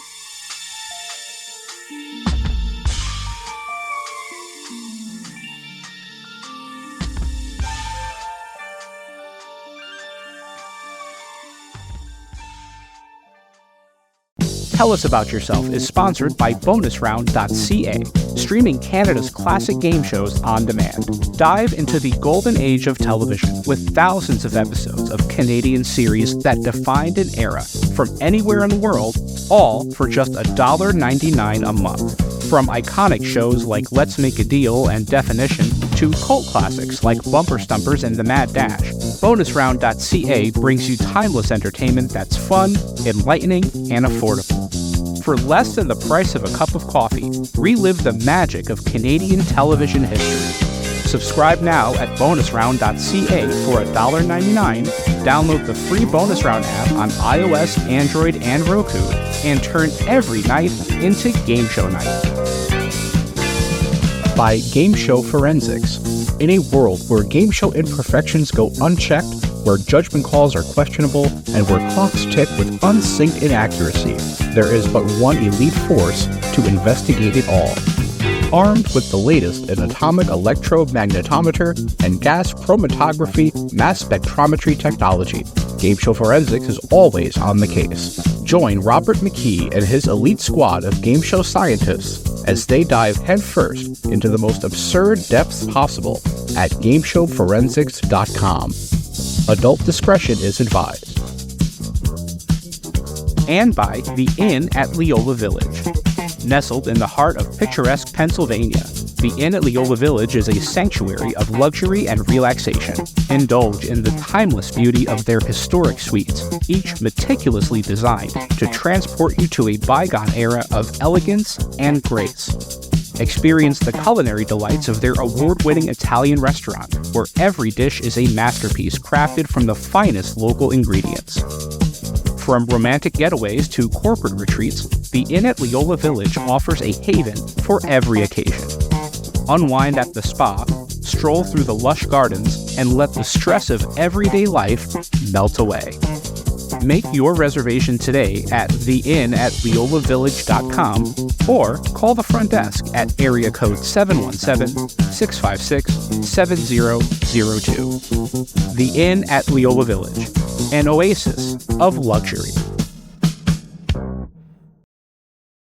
Tell Us About Yourself is sponsored by bonusround.ca, streaming Canada's classic game shows on demand. Dive into the golden age of television with thousands of episodes of Canadian series that defined an era from anywhere in the world, all for just $1.99 a month. From iconic shows like Let's Make a Deal and Definition to cult classics like Bumper Stumpers and The Mad Dash, bonusround.ca brings you timeless entertainment that's fun, enlightening, and affordable. For less than the price of a cup of coffee, relive the magic of Canadian television history. Subscribe now at bonusround.ca for $1.99, download the free Bonus Round app on iOS, Android, and Roku, and turn every night into Game Show Night. By Game Show Forensics. In a world where game show imperfections go unchecked, where judgment calls are questionable, and where clocks tick with unsynced inaccuracy, there is but one elite force to investigate it all. Armed with the latest in atomic electromagnetometer and gas chromatography mass spectrometry technology, Game Show Forensics is always on the case. Join Robert McKee and his elite squad of game show scientists as they dive headfirst into the most absurd depths possible at GameShowForensics.com. Adult discretion is advised. And by The Inn at Leola Village. Nestled in the heart of picturesque Pennsylvania, the Inn at Leola Village is a sanctuary of luxury and relaxation. Indulge in the timeless beauty of their historic suites, each meticulously designed to transport you to a bygone era of elegance and grace. Experience the culinary delights of their award-winning Italian restaurant, where every dish is a masterpiece crafted from the finest local ingredients. From romantic getaways to corporate retreats, the Inn at Leola Village offers a haven for every occasion. Unwind at the spa, stroll through the lush gardens, and let the stress of everyday life melt away. Make your reservation today at theinnatleolavillage.com or call the front desk at area code 717-656-7002. The Inn at Leola Village, an oasis of luxury.